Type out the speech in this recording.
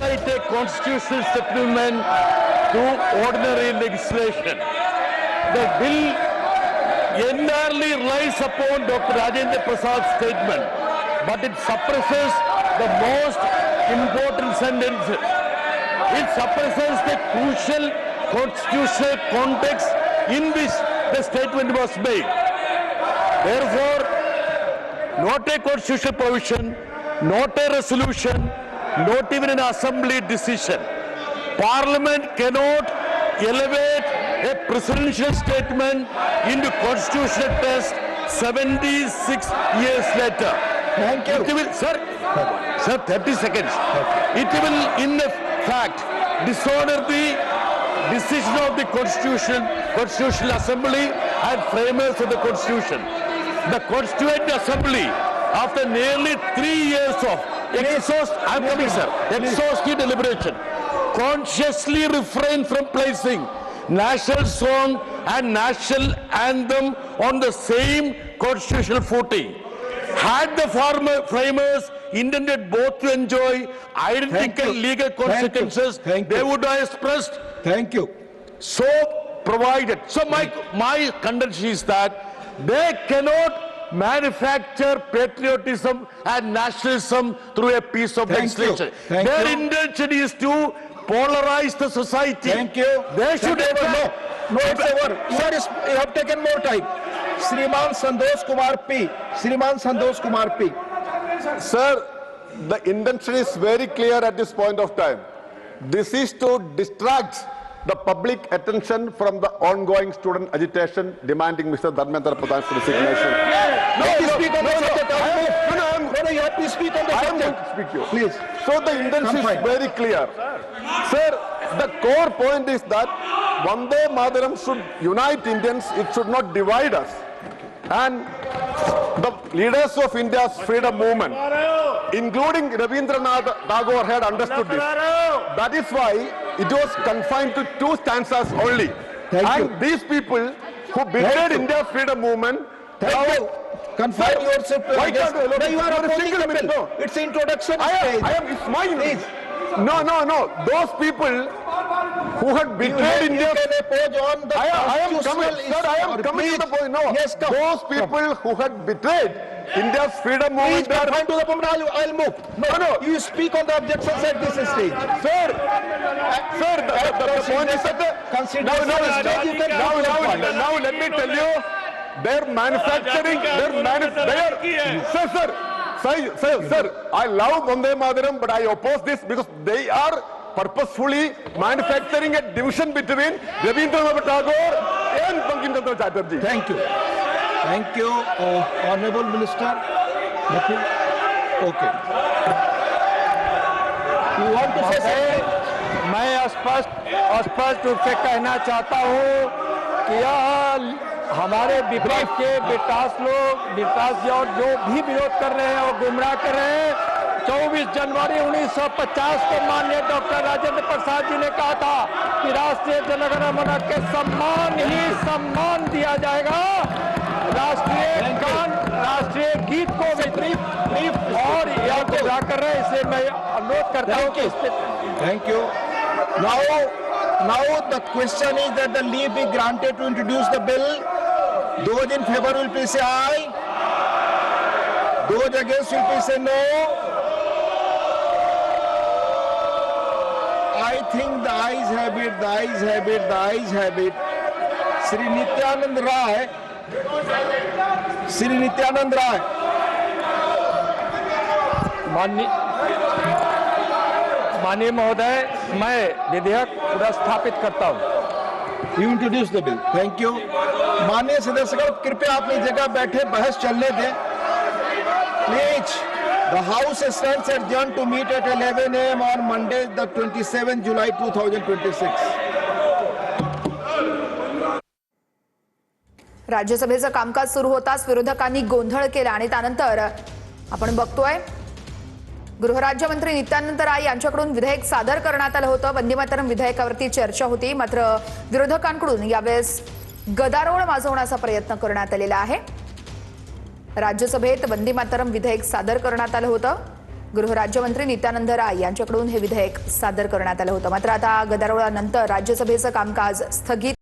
It a constitutional settlement through ordinary legislation. The bill entirely relies upon Dr. Rajendra Prasad's statement, but it suppresses the most important sentences. It suppresses the crucial constitutional context in which the statement was made. Therefore, not a constitutional provision, not a resolution, not even an assembly decision. Parliament cannot elevate a presidential statement into constitutional test 76 years later. Thank you. It will, sir, 30 seconds. It will, in fact, dishonor the decision of the Constitutional Assembly and framers of the Constitution. The Constituent Assembly, after nearly 3 years of exhaustive deliberation, consciously refrained from placing national song and national anthem on the same constitutional footing. Had the framers intended both to enjoy identical legal consequences, they would have expressed. Thank you. So provided. So my contention is that they cannot manufacture patriotism and nationalism through a piece of legislation. Their intention is to polarize the society. Thank you. They should no, it's over. You have taken more time. Shriman Santosh Kumar P. Shriman Santosh Kumar P. Sir, the intention is very clear at this point of time. This is to distract the public attention from the ongoing student agitation demanding Mr. Dharmendra Pradhan's resignation. You have to speak on the subject. Please. So the intention is very clear. Sir, the core point is that Vande Mataram should unite Indians, it should not divide us. And the leaders of India's freedom movement, including Rabindranath Tagore, had understood this. That is why it was confined to 2 stanzas only. These people who betrayed India's freedom movement, confine yourself to why can't you are a single bill. No. It's introduction stage. It's mine. No. Those people who had betrayed India. I am coming to the point. No. Yes, come. Those people who had betrayed India's freedom movement. Please confine to the point. I'll move. No. You speak on the objections at this stage. Sir, the point is that now let me tell you, they're manufacturing. Sir, I love Vande Mataram, but I oppose this because they are purposefully manufacturing a division between Rabindranath Tagore and Bankim Chandra Chatterjee. Thank you. Thank you, Honorable Minister. Nothing? Okay. You want to say something? मैं स्पष्ट रूप से कहना चाहता हूँ कि यह हमारे विपक्ष के विकास जी और जो भी विरोध कर रहे हैं और गुमराह कर रहे हैं। 24 जनवरी 1950 को माननीय डॉक्टर राजेंद्र प्रसाद जी ने कहा था कि राष्ट्रीय जनगणमन के सम्मान दिया जाएगा। राष्ट्रीय गीत को और यह गुमराह कर रहे हैं, इसलिए मैं अनुरोध करता हूँ कि Thank you. Now the question is that the leave be granted to introduce the bill. Those in favor will please say aye. Those against will please say no. I think the ayes have it. The ayes have it. The ayes have it. Shri Nityanand Rai. माननीय महोदय, मैं विधेयक पुनर्स्थापित करता हूं। You introduce the bill. Thank you. माननीय सदस्यगण, कृपया अपनी जगह बैठे, बहस चलने दें। Please, the House stands adjourned to meet at 11 a.m. on Monday, the 27th July 2026. राज्यसभेचं कामकाज सुरू होताच विरोधकांनी गोंधळ केला आणि त्यानंतर आपण बघतोय गृहराज्यमंत्री नित्यानंद राय यांच्याकडून विधेयक सादर करण्यात आलं होतं। वंदे मातरम विधेयकावरती चर्चा होती, मात्र विरोधकांकडून यावेळेस गदारोळ माजवण्याचा प्रयत्न करण्यात आलेला आहे। राज्यसभेत वंदे मातरम विधेयक सादर करण्यात आलं होतं। गृहराज्यमंत्री नित्यानंद राय यांच्याकडून हे विधेयक सादर करण्यात आलं होतं. मात्र आता गदारोळानंतर राज्यसभेचं कामकाज स्थगित